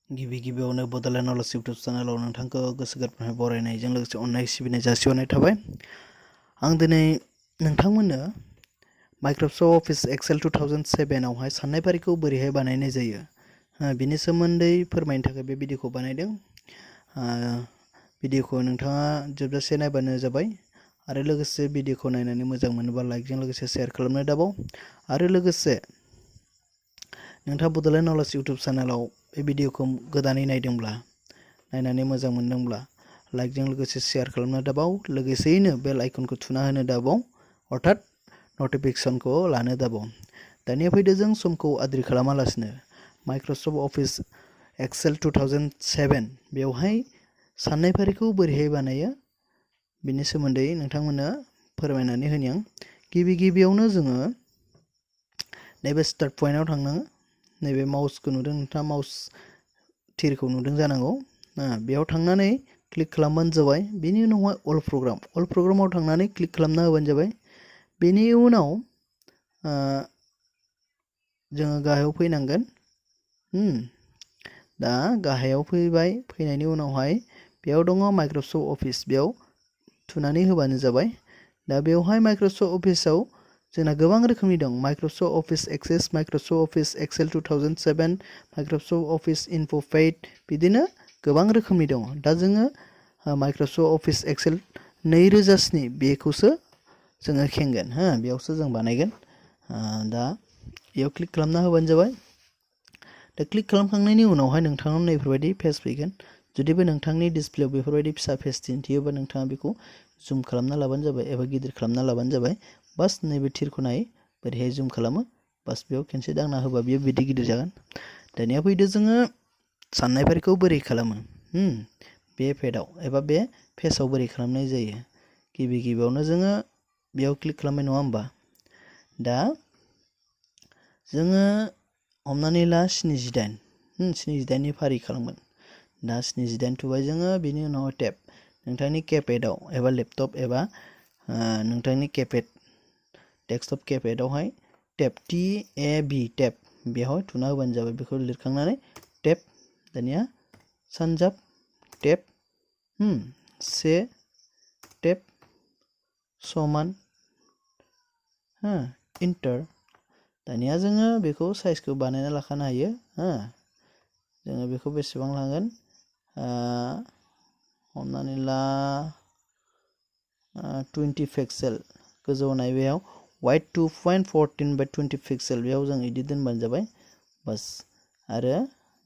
गिबि गिबियावनो Bodoland knowledge YouTube चेनेलाव नोंथांखौ गोसो गोरबोनिफ्राय बरायनायजों लोगोसे अननाय सिबिनाय जासिहरनाय थाबाय। आं दिनै नोंथांमोननो माइक्र'सफ्ट अफिस एक्सेल 2007 आवहाय साननाय फारिखौ बोरैहाय बानायनाय जायो बिनि सोमोन्दै फोरमायनो थाखाय बे भिडिअखौ बानायदों। भिडिअखौ नोंथाङा जोबजासे नायबानो जाबाय आरो लोगोसे भिडिअखौ नायनानै मोजां मोनोबा लाइकजों लोगोसे शेयार खालामनो दाबाव आरो लोगोसे नोंथाङा बड'लेण्ड नलेज इउटुब चेनेलाव बे भिडिअखौ गोदानै नायदोंब्ला नायनानै मोजां मोनदोंब्ला लाइकजों लोगोसे शेयार खालामनो दाबाव लोगोसेयैनो बेल आइकनखौ थुना होनो दाबाव अर्थात नटिफिकेसनखौ लानो दाबाव। दानिया फैदो जों समखौ आद्रि खालामालासिनो माइक्र'सफ्ट अफिस एक्सेल 2007 बेवहाय साननाय फारिखौ बोरैहाय बानायो बिनि सोमोन्दै नोंथांमोननो फोरमायनानै होनि आं। गिबियावनो जोङो नैबे स्टार्ट पइन्टआव थांनाङो। नैबे माउसखौ नुदों नोंथाङा माउस थिरखौ नुदों जानांगौ। बेयाव थांनानै क्लिक खालामबानो जाबाय। बेनि उनावहाय अल प्रग्रामाव थांनानै क्लिक खालामना होबानो जाबाय। बेनि उनाव जोङो गाहायाव फैनांगोन। दा गाहायाव फैबाय। फैनायनि उनावहाय बेयाव दङ माइक्र'सफ्ट अफिस, बेयाव थुनानै होबानो जाबाय। दा बेवहाय माइक्र'सफ्ट अफिसाव जोंना गोबां रोखोमनि दं। Microsoft Office Access, Microsoft Office Excel 2007, Microsoft Office InfoPath, बिदिनो गोबां रोखोमनि दङ। दा जोङो माइक्र'सफ्ट अफिस एक्सेल 2007 बेखौसो जोङो खेंगोन। बेयावसो जों बानायगोन। दा बेयाव क्लिक खालामना होबानो जाबाय। दा क्लिक खालामखांनायनि उनावहाय नोंथांनाव नैफोरबायदि पेज फैगोन। जुदिबो नोंथांनि डिसप्लेयाव बेफोरबायदि फिसा पेज दिन्थियोबा नोंथाङा बेखौ जुम खालामना लाबानो जाबाय एबा गिदिर खालामना लाबानो जाबाय। बास नैबे थिरखौ नाय बोरैहाय जुम खालामो। बास बेयाव खेनसे दांना होबा बेयो बिदि गिदिर जागोन। दानिया फैदो जोङो साननाय फारिखौ बोरै खालामो बे पेजआव एबा बे पेजाव बोरै खालामनाय जायो। गिबियावनो जोङो बेयाव क्लिक खालामबाय नङा होमबा। दा जोङो हमनानै ला 78 फारि खालामगोन। दा 78 थुबाय जोङो। बेनि उनाव टेब नोंथांनि किपेडआव एबा लेपटप एबा नोंथांनि डेस्कटप किपेडआवहाय टेब TAB टेब बेयाव थुना होबानो जाबाय। बेखौ लिरखांनानै टेब दानिया सानजाब टेब से टेब समान इन्टार। दानिया जोङो बेखौ साइजखौ बानायना लाखानो हायो। जोङो बेखौ बेसेबां लागोन हमनानै ला 20 पिक्सेल गोजौ नायबायाव वाइड 2.14/20 पिक्सेल बेयाव जों इदि दोनबानो जाबाय। बास आरो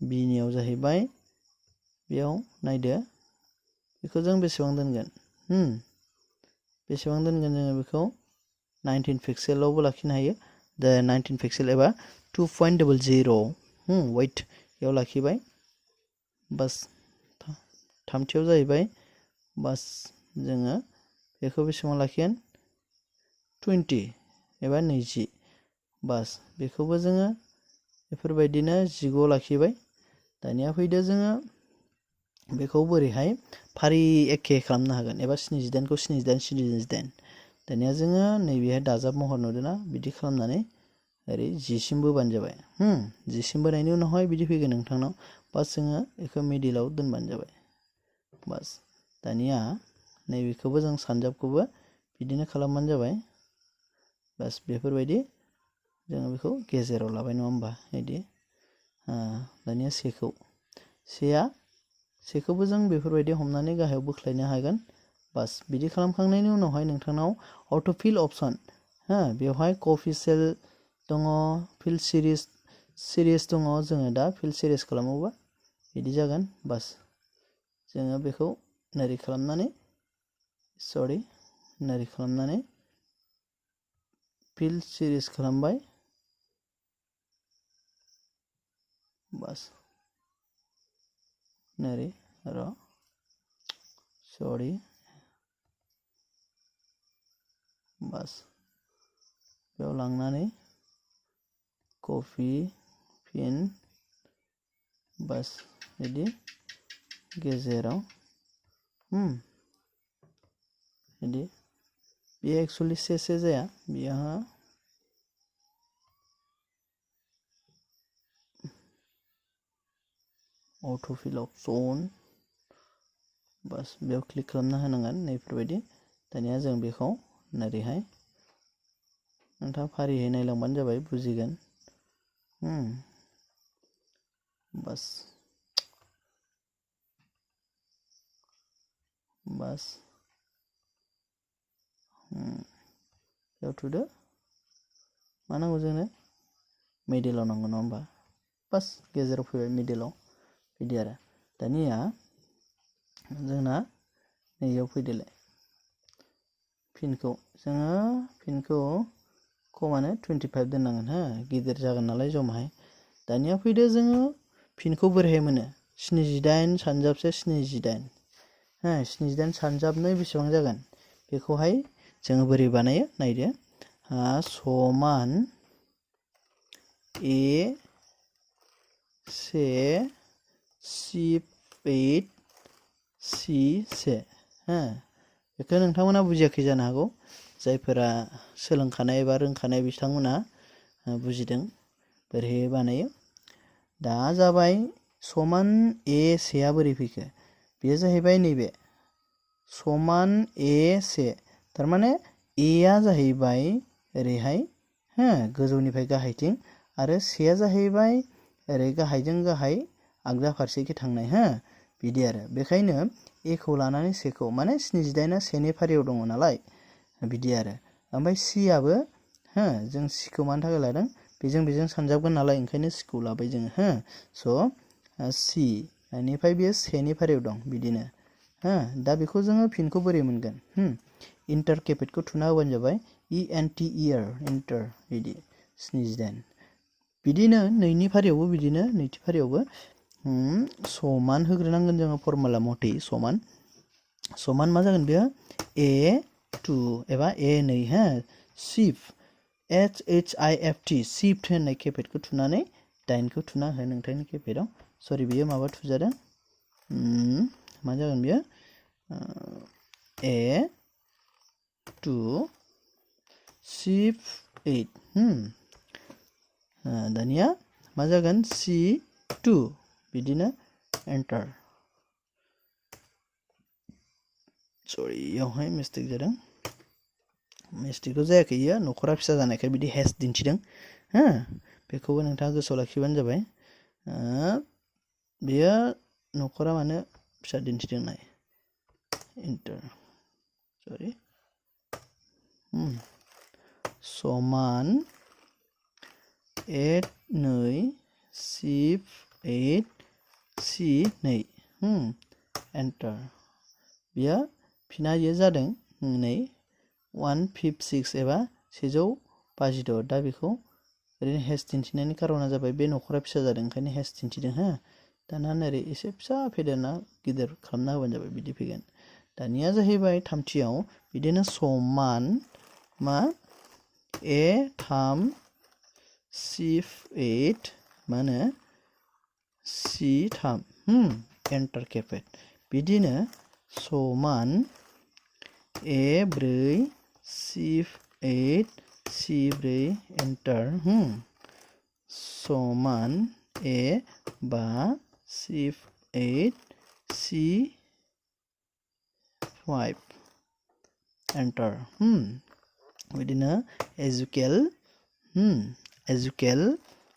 बिनियाव जाहैबाय बेयाव नायदो बेखौ जों बेसेबां दोनगोन जोङो बेखौ 19 पिक्सेलावबो लाखिनो हायो। दा 19 पिक्सेल एबा 2.00 वाइड बेयाव लाखिबाय। बास थामथियाव जाहैबाय बास जोङो बेखौ बेसेबां लाखिगोन 20 एबा 20। बास बेखौबो जोङो बेफोरबायदिनो 15 लाखिबाय। दानिया फैदो जोङो बेखौ बोरैहाय फारि एखे खालामनो हागोन एबा 78 खौ 78। दानिया जोङो नैबेहाय दाजाब महर नुदोंना बिदि खालामनानै ओरै 10 बोबानो जाबाय। 10 बोनायनि उनावहाय बिदि फैगोन नोंथांनाव। बास जोङो बेखौ मिडिलाव दोनबानो जाबाय। बास दानिया नैबेखौबो जों सानजाबखौबो बिदिनो खालामबानो जाबाय। बास बेफोरबायदि जोङो बेखौ गेजेराव लाबाय नङा होमबा बिदि। दानिया सेखौबो जों बेफोरबायदि हमनानै गाहायाव बोख्लायनो हागोन। बास बिदि खालामखांनायनि उनावहाय नोंथांनाव अट'फिल अपसन बेवहाय कपि सेल दङ, फिल सिरिस दङ। जोङो दा फिल सिरिस खालामोबा बिदि जागोन। बास जोङो बेखौ नोरै खालामनानै फिल सिरिस खालामबाय। बास नोरै बास बेयाव लांनानै कपि पिन बास बिदि गेजेराव बिदि बेयो एक्सुवेलि से जाया। बेहा अट' फिल अप्सन बास बेयाव क्लिक खालामना होनांगोन नैफोरबायदि दानिया जों बेखौ नोरैहाय नोंथाङा फारियै नायलांबानो जाबाय बुजिगोन बास बेयाव थुदो मा नांगौ जोंनो मिडिलाव नांगौ नङा होमबा बास गेजेराव फैबाय मिडिलाव बिदि आरो दानिया जोंना नैयाव फैदोलाय पिनखौ जोङो पिनखौ खमानो 25 दोननांगोन हो गिदिर जागोन नालाय जमाहाय दानिया फैदो जोङो पिनखौ बोरैहाय मोनो 78 सानजाबसे 78 हो 78 सानजाबनै बेसेबां जागोन बेखौहाय जोङो बोरै बानायो नायदो समान ए से शिफ्ट 8 सि से हो बेखौ नोंथांमोना बुजियाखै जानो हागौ जायफोरा सोलोंखानाय एबा रोंखानाय बिथांमोना बुजिदों बोरैहाय बानायो दा जाबाय समान ए सेआ बोरै फैखो बेयो जाहैबाय नैबे समान ए से थारमाने ए आ जाहैबाय ओरैहाय हो गोजौनिफ्राय गाहायथिं आरो सेआ जाहैबाय ओरै गाहायजों गाहाय आगदा फारसेखि थांनाय हो बिदि आरो बेखायनो ए खौ लानानै सेखौ माने 78 आ सेनि फारियाव दङ नालाय बिदि आरो ओमफ्राय सि आबो हो जों सि खौ मानि थाखाय लादों बेजों सानजाबगोन नालाय ओंखायनो सि खौ लाबाय जोङो हो स' सि बेनिफ्राय बेयो सेनि फारियाव दं बिदिनो हो दा बेखौ जोङो फिनखौ बोरै मोनगोन इन्टार केपिटखौ थुना होबानो जाबाय इएनटिइआर इन्टार बिदि 78 बिदिनो नैनि फारियावबो बिदिनो नैथि फारियावबो समान होग्रोनांगोन जोङो फर्मुला मथै समान मा जागोन बेयो ए2 एबा ए2 हो शिफ्ट HHIFT शिफ्ट होननाय केपिटखौ थुनानै 8 खौ थुना हो नोंथांनि केपिटआव सरि बेयो माबा थुजादों मा जागोन बेयो A2 शिफ्ट 8 दानिया मा जागोन C2 बिदिनो एन्टार सरि इयावहाय मिस्टेक जादों मिस्टेकथ' जायाखै इयो नखरा फिसा जानायखाय बिदि हेस दिन्थिदों हो बेखौबो नोंथाङा गोसोआव लाखिबानो जाबाय बेयो नखरा मानो फिसा दिन्थिदों नाय एन्टार सरि समान A2 शिफ्ट 8 C2 एन्टार बेयो फिना इयो जादों नै 156 एबा 156 दा बेखौ ओरैनो हेस दिन्थिनायनि कारना जाबाय बे नखरा फिसा जादों ओंखायनो हेस दिन्थिदों हो दाना ओरै एसे फिसा फेदेरना गिदिर खालामना होबानो जाबाय बिदि फैगोन दानिया जाहैबाय थामथियाव बिदिनो समान मा A3 शिफ्ट 8 मा होनो C3 एन्टार केपिट बिदिनो समान A4 शिफ्ट 8 C4 एन्टार समान A5 शिफ्ट 8 C5 एन्टार बिदिनो एजुकेल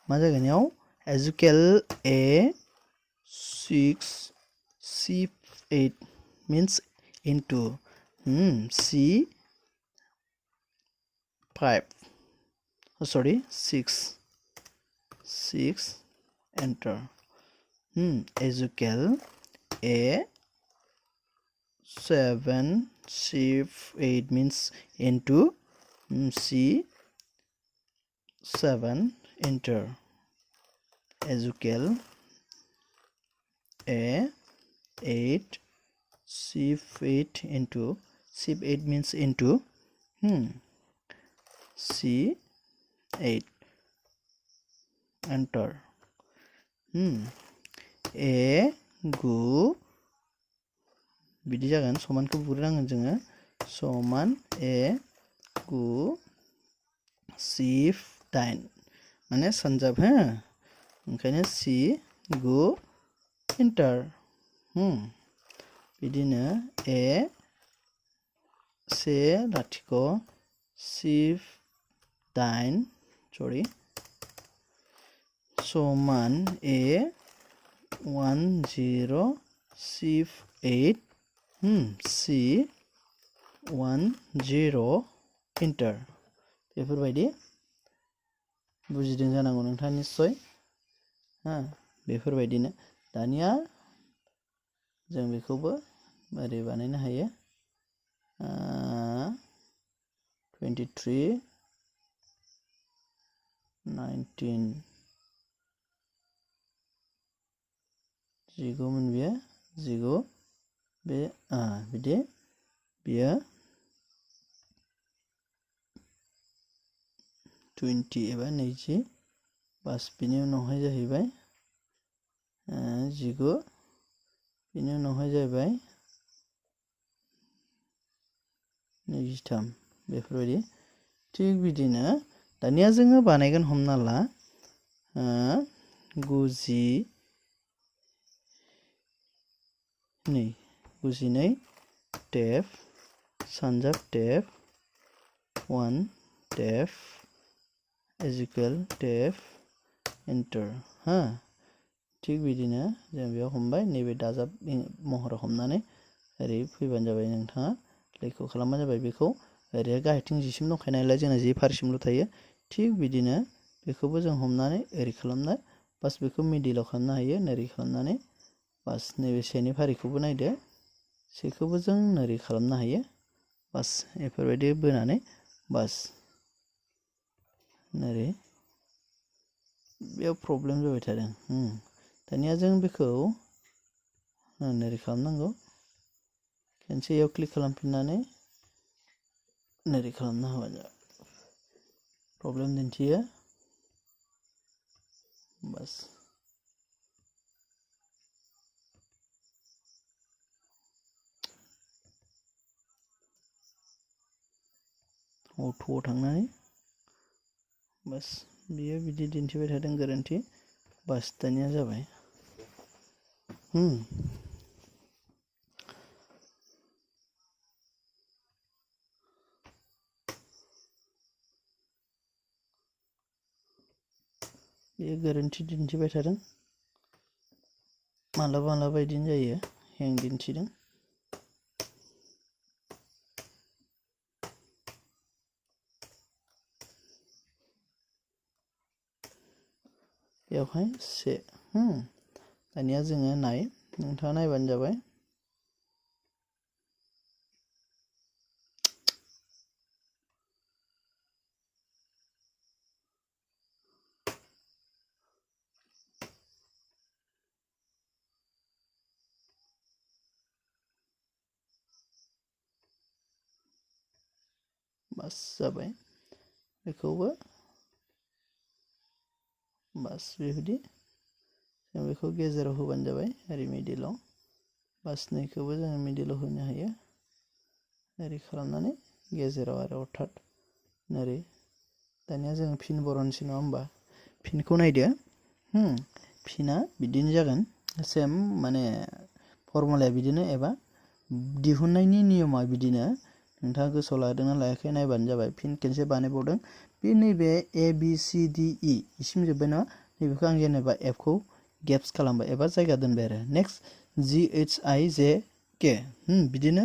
मा जागोन याव एजुकेल A6 shift 8 means into C5 sorry 6 enter एजुकेल A7 shift 8 means into C7 enter एजुकेल A8 shift 8 into shift 8 means into C8 enter A9 बिदि जागोन समानखौ बुग्रोनांगोन जोङो समान A9 शिफ्ट 8 माने सानजाब हो ओंखायनो C9 इन्टार बिदिनो ए से लाथिख' सिफ 8 सरि समान ए 10 सिफ 8 सि 10 इन्टार बेफोरबायदि बुजिदों जानांगौ नोंथाङा निस्सय बेफोरबायदिनो दानिया जों बेखौबो ओरै बानायनो हायो 23 19 जिगुमोन बियो जिगु बे बिदि बियो 20 एबा 20 बास बिनि उनावहाय जाहैबाय जिगु बिनि उनावहाय जाहैबाय 23 बेफोरबायदि थिग बिदिनो दानिया जोङो बानायगोन हमना ला 92 टेप सानजाब टेप 1 टेप इजिकेल टेप एन्टार थिग बिदिनो जों बेयाव हमबाय नैबे दाजाब महराव हमनानै ओरै फैबानो जाबाय नोंथाङा लैखौ खालामबानो जाबाय बेखौ ओरै गाहायथिं जिसिम दंखायो नालाय जोंना जि फारसिमल' थायो थिग बिदिनो बेखौबो जों हमनानै ओरै खालामना बास बेखौ मिडिलाव खालामनो हायो नोरै खालामनानै बास नैबे सेनि फारिखौबो नायदो सेखौबो जों नोरै खालामनो हायो बास बेफोरबायदि बोनानै बास नोरै बेयाव प्रब्लेम जाबाय थादों दानिया जों बेखौ नोरै खालामनांगौ खेनसे इयाव क्लिक खालामफिननानै नोरै खालामना होबानो जाबाय प्रब्लेम दिन्थियो बास अट'आव थांनानै बास बियो बिदि दिन्थिबाय थादों गोरोन्थि बास दानिया जाबाय बेयो गोरोन्थि दिन्थिबाय थादों मालाबा मालाबा बिदिनो जायो हें दिन्थिदों बेवहाय से दानिया जोङो नोंथाङा नायबानो जाबाय बास जाबाय बेखौबो बास बेबायदि जों बेखौ गेजेराव होबानो जाबाय ओरै मिडिलाव बास नैखौबो जोङो मिडिलाव होनो हायो ओरै खालामनानै गेजेराव आरो अर्थात नोरै दानिया जों फिन बरनसै नङा होमबा फिनखौ नायदो फिना बिदिनो जागोन सेम माने फर्मुलाया बिदिनो एबा दिहुननायनि नियमा बिदिनो नोंथाङा गोसोआव लादोंना लायाखै नायबानो जाबाय फिन खेनसे बानायबावदों बे नैबे ABCDE इसिम जोब्बाय ना नैबेखौ आं जेनेबा Fखौ गेप्स खालामबाय एबा जायगा दोनबाय आरो नेक्स्ट GHIJK बिदिनो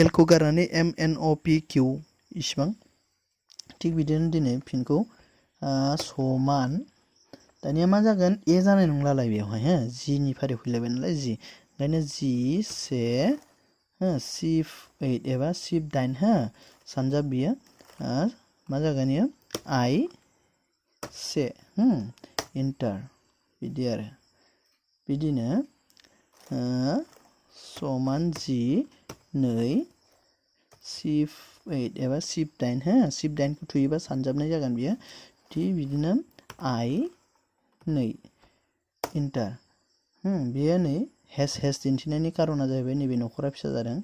Lखौ गारनानै MNOPQ इसिबां थिग बिदिनो दिनै फिनखौ समान दानिया मा जागोन ए जानाय नंलालाय बेवहाय जिनि फारियाव फैलायबाय नालाय जि ओंखायनो जि से सिफ 8 एबा सिफ 8 सानजाब बियो मा जागोन इयो I से इन्टार बिदि आरो बिदिनो समान जि नै सिफ 8 एबा सिफ 8 सिफ 8 को थुयोबा सानजाबनाय जागोन बियो थिग बिदिनो I नै इन्टार बेयो नै हेस दिन्थिनायनि कारना जाहैबाय नैबे नखरा फिसा जादों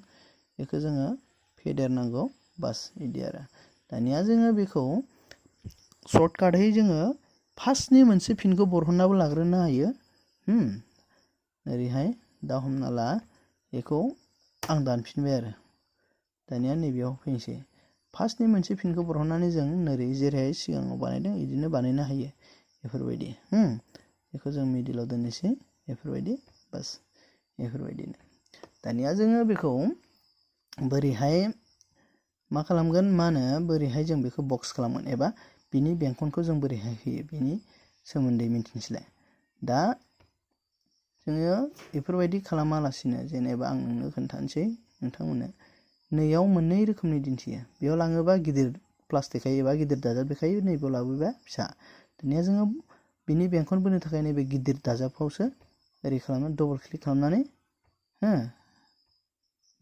बेखौ जोङो फेदेरनांगौ बास बिदि आरो दानिया जोङो बेखौ सर्टकाटै जोङो फार्स्टनि मोनसे फिनखौ बरहननाबो लाग्रोनो हायो ओरैहाय दा हमना ला बेखौ आं दानफिनबाय आरो दानिया नैबेयाव फैनोसै फार्स्टनि मोनसे पिनखौ बरहननानै जों नोरै जेरैहाय सिगाङाव बानायदों बिदिनो बानायनो हायो बेफोरबायदि बेखौ जों मिडिलाव दोननोसै बेफोरबायदि बास बेफोरबायदिनो दानिया जोङो बेखौ बोरैहाय मा खालामगोन मा होनो बोरैहाय जों बेखौ बक्स खालामगोन एबा बिनि बेंखनखौ जों बोरैहाय होयो बिनि सोमोन्दै मिन्थिनोसैलाय दा जोङो बेफोरबायदि खालामालासिनो जेनेबा आं नोंनो खोन्थानोसै नोंथांमोननो नैयाव मोननै रोखोमनि दिन्थियो बेयाव लाङोबा गिदिर प्लास देखायो एबा गिदिर दाजाब देखायो नैबेयाव लाबोबा फिसा दानिया जोङो बिनि बेंखन बोनो थाखाय नैबे गिदिर दाजाबखौसो ओरै खालामनानै डबल क्लिक खालामनानै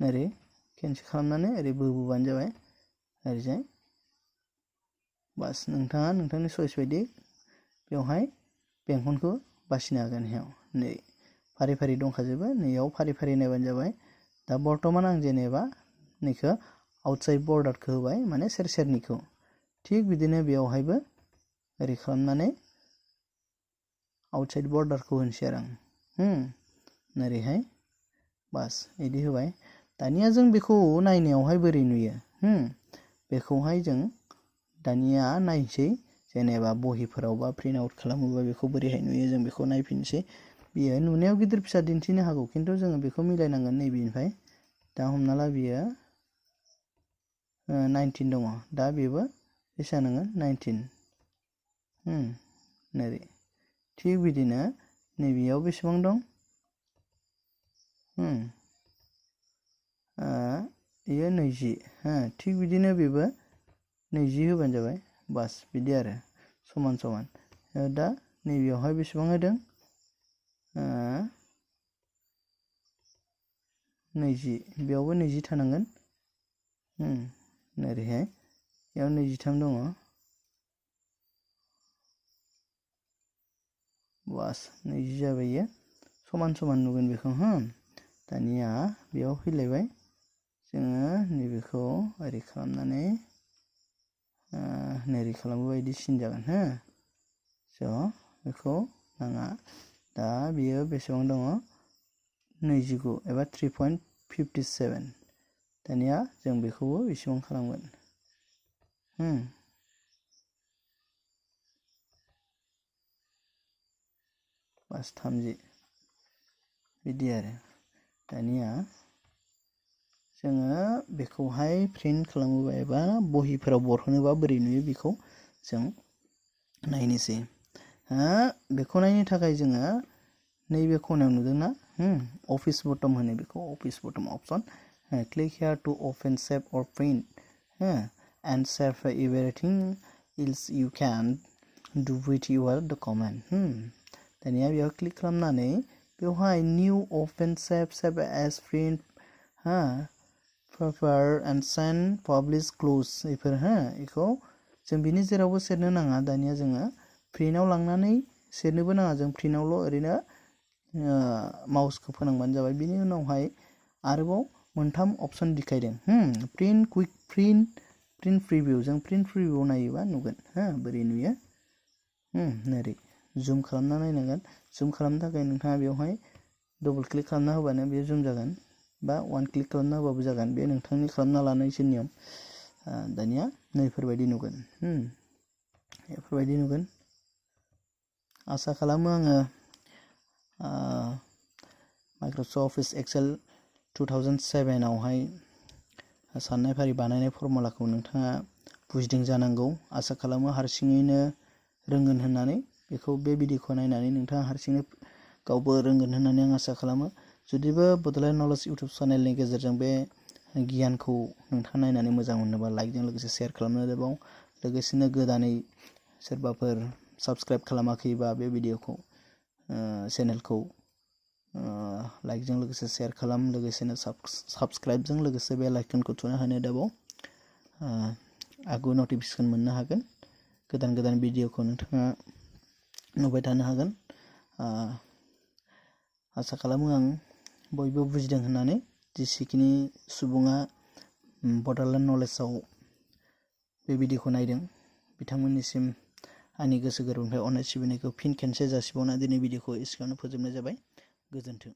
ओरै केन्सेल खालामनानै ओरै बोबानो जाबाय ओरैजाय बास नोंथाङा नोंथांनि चइस बायदि बेवहाय बेंखनखौ बासिनो हागोन बेयाव नै फारि फारि दंखाजोबो नैयाव फारि फारि नायबानो जाबाय दा बर्थमान आं जेनेबा नैखौ आउटसाइड बर्डारखौ होबाय माने सेर सेरनिखौ थिग बिदिनो बेयावहायबो ओरै खालामनानै आउटसाइड बर्डारखौ होनोसै आरो आं ओरैहाय बास बिदि होबाय दानिया जों बेखौ नायनायावहाय बोरै नुयो बेखौहाय जों दानिया नायसै जेनेबा बहिफोराव बा प्रिन्ट आउट खालामोबा बेखौ बोरैहाय नुयो जों बेखौ नायफिनसै बियो नुनायाव गिदिर फिसा दिन्थिनो हागौ खिन्थु जोङो बेखौ मिलायनांगोन नैबेनिफ्राय दा हमना ला बियो 19 दङ दा बेबो बेसेबां नांगोन 19 नोरै थिग बिदिनो नैबेयाव बेसेबां दं बेयो 20 थिग बिदिनो बेबो 20 होबानो जाबाय बास बिदि आरो समान समान दा नैबेयावहाय बेसेबां होदों 20 बेयावबो 20 थानांगोन ओरैहाय बेयाव 23 दङ बास 20 जाबाय इयो समान समान नुगोन बेखौ दानिया बेयाव फैलायबाय जोङो नैबेखौ ओरै खालामनानै नोरै खालामोबा बिदि सिन जागोन स' बेखौ नाङा दा बियो बेसेबां दङ 29 एबा 3.57 दानिया जों बेखौबो बेसेबां खालामगोन बास 30 बिदि आरो दानिया जोङो बेखौहाय प्रिन्ट खालामोबा एबा बहिफोराव बरहोनोबा बोरै नुयो बेखौ जों नायनोसै बेखौ नायनो थाखाय जोङो नैबे खनायाव नुदोंना अफिस बटम होनो बेखौ office button option click here to open save or print and save everything else you can do with your document दानिया बेयाव क्लिक खालामनानै बेवहाय new open save as print prepare and send publish close बेफोर बेखौ जों बिनि जेरावबो सेरनो नाङा दानिया जोङो प्रिन्टआव लांनानै सेरनोबो नाङा जों प्रिन्टआवल' ओरैनो माउसखौ फोनांबानो जाबाय बिनि उनावहाय आरोबाव मोनथाम अप्शन देखायदों प्रिन्ट क्विक प्रिन्ट प्रिभिउ जों प्रिन्ट प्रिभिउआव नायोबा नुगोन बोरै नुयो नोरै जुम खालामना नायनांगोन जुम खालामनो थाखाय नोंथाङा बेवहाय डबल क्लिक खालामना होबानो बेयो जुम जागोन बा वान क्लिक खालामना होबाबो जागोन बे नोंथांनि खालामना लानायसो नियम दानिया नैफोरबायदि नुगोन बेफोरबायदि नुगोन आसा खालामो आङो माइक्रसफ्ट अफिस एक्सेल 2007 आवहाय साननाय फारि बानायनाय फर्मुलाखौ नोंथाङा बुजिदों जानांगौ आसा खालामो हारसिङैनो रोंगोन होननानै बेखौ बे भिडिअखौ नायनानै नोंथाङा हारसिङै गावबो रोंगोन होननानै आं आसा खालामो जुदिबो बड'लेण्ड नलेज इउटुब चेनेलनि गेजेरजों बे गियानखौ नोंथाङा नायनानै मोजां मोनोबा लाइकजों लोगोसे शेयार खालामनो दाबाव लोगोसेनो गोदानै सोरबाफोर साबस्क्राइब खालामाखैबा बे भिडिअखौ चेनेलखौ लाइकजों लोगोसे शेयार खालाम लोगोसेनो साबस्क्राइबजों लोगोसे बेल आइकनखौ थुना होनो दाबाव आगु नटिफिकेसन मोननो हागोन गोदान गोदान भिडिअखौ नोंथाङा नुबाय थानो हागोन आसा खालामो आं बयबो बुजिदों होननानै जेसेखिनि सुबुङा बड'लेण्ड नलेजाव बे भिडिअखौ नायदों बिथांमोननिसिम आंनि गोसो गोरबोनिफ्राय अननाय सिबिनायखौ फिन खेनसे जासिबावना दिनै भिडिअखौ एसेयावनो फोजोबनाय जाबाय गोजोन्थों।